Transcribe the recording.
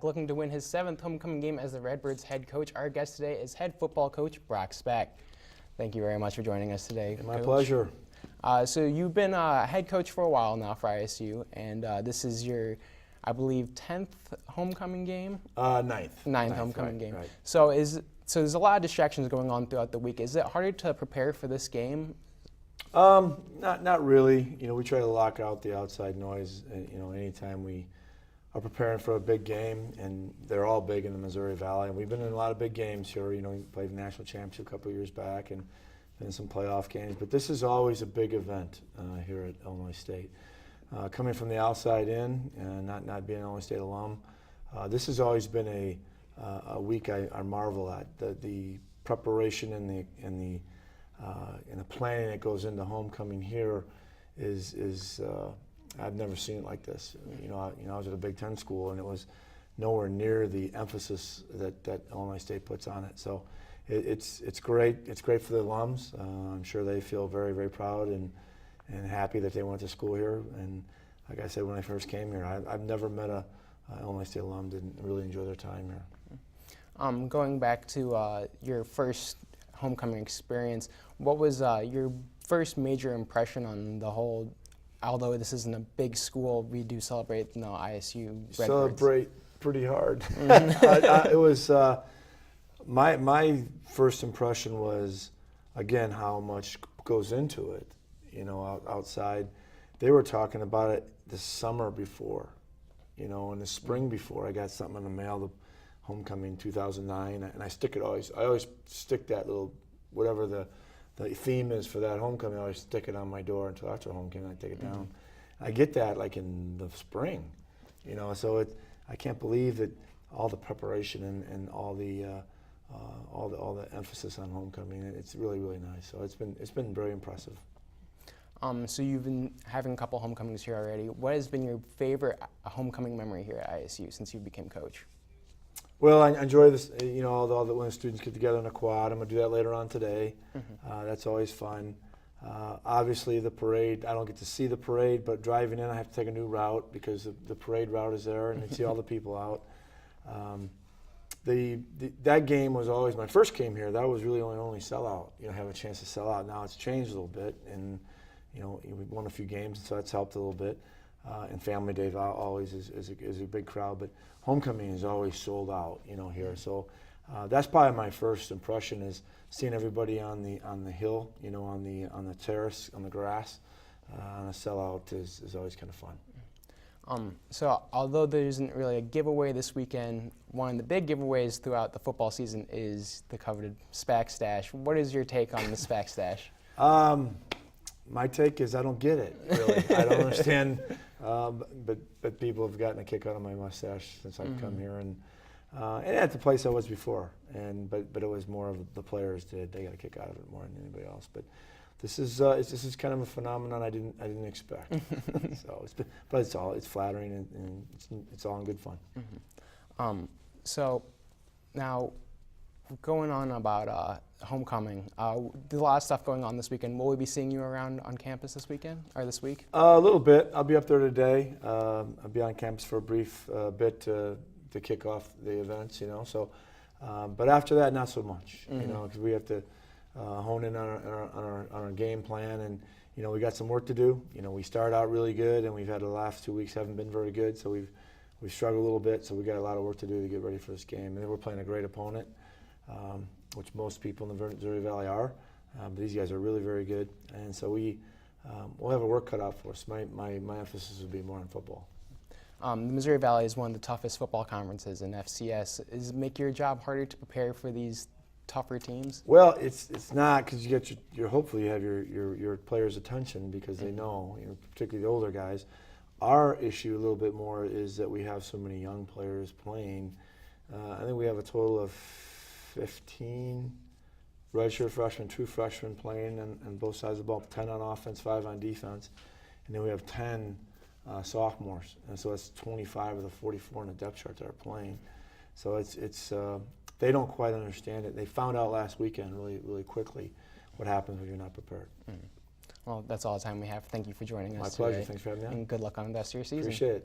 Looking to win his 7th homecoming game as the Redbirds head coach. Our guest today is head football coach Brock Spack. Thank you very much for joining us today, My Coach. pleasure. So you've been head coach for a while now for ISU, and this is your, I believe, 10th homecoming game? Ninth homecoming game. Right. So there's a lot of distractions going on throughout the week. Is it harder to prepare for this game? Not really. We try to lock out the outside noise. Anytime we are preparing for a big game, and they're all big in the Missouri Valley, and we've been in a lot of big games here. We played the national championship a couple of years back, and been in some playoff games. But this is always a big event here at Illinois State. Coming from the outside in, and not being an Illinois State alum, this has always been a week I marvel at. The preparation and the planning that goes into homecoming here is I've never seen it like this. I was at a Big Ten school, and it was nowhere near the emphasis that Illinois State puts on it. So it's great. It's great for the alums. I'm sure they feel very, very proud and happy that they went to school here. And like I said, when I first came here, I've never met a Illinois State alum didn't really enjoy their time here. Going back to your first homecoming experience, what was your first major impression on the whole? Although this isn't a big school, we do celebrate ISU Redbirds. Celebrate pretty hard. It was my first impression was, again, how much goes into it. Outside, they were talking about it the summer before, in the spring before. I got something in the mail, the homecoming 2009, and I always stick that little, whatever the theme is for that homecoming, I always stick it on my door until after homecoming, I take it down. I get that like in the spring, so I can't believe that all the preparation and all the emphasis on homecoming. It's really, really nice. So it's been very impressive. So you've been having a couple homecomings here already. What has been your favorite homecoming memory here at ISU since you became coach? Well, I enjoy this, all the when the students get together in a quad. I'm going to do that later on today. That's always fun. Obviously, the parade, I don't get to see the parade, but driving in, I have to take a new route because the parade route is there, and you see all the people out. That game was always, my first game here, that was really only sellout, have a chance to sell out. Now it's changed a little bit, and we won a few games, so that's helped a little bit. And Family Day always is a big crowd, but homecoming is always sold out, here. So that's probably my first impression is seeing everybody on the hill, on the terrace, on the grass, on a sellout is always kind of fun. So although there isn't really a giveaway this weekend, one of the big giveaways throughout the football season is the coveted Spack stash. What is your take on the Spack stash? My take is I don't get it, really. I don't understand, but people have gotten a kick out of my mustache since I've come here, and at the place I was before, but it was more of the players they got a kick out of it more than anybody else. But this is kind of a phenomenon I didn't expect. So it's flattering and it's all in good fun. So now, going on about homecoming, there's a lot of stuff going on this weekend. Will we be seeing you around on campus this weekend or this week? A little bit. I'll be up there today. I'll be on campus for a brief bit to kick off the events, So, but after that, not so much, because we have to hone in on our game plan, and we got some work to do. We start out really good, and we've had the last 2 weeks haven't been very good, so we've struggled a little bit. So we got a lot of work to do to get ready for this game, and then we're playing a great opponent. Which most people in the Missouri Valley are. These guys are really very good, and so we'll have a work cut out for us. My emphasis would be more on football. The Missouri Valley is one of the toughest football conferences in FCS. Does it make your job harder to prepare for these tougher teams? Well, it's not, because you get your hopefully you have your players' attention because they know, particularly the older guys. Our issue a little bit more is that we have so many young players playing. I think we have a total of 15 redshirt freshmen, true freshmen playing on both sides of the ball, 10 on offense, 5 on defense. And then we have 10 sophomores. And so that's 25 of the 44 in the depth chart that are playing. So it's they don't quite understand it. They found out last weekend really, really quickly what happens when you're not prepared. Well, that's all the time we have. Thank you for joining us My pleasure. today. Thanks for having me on. And good luck on the rest of your season. Appreciate it.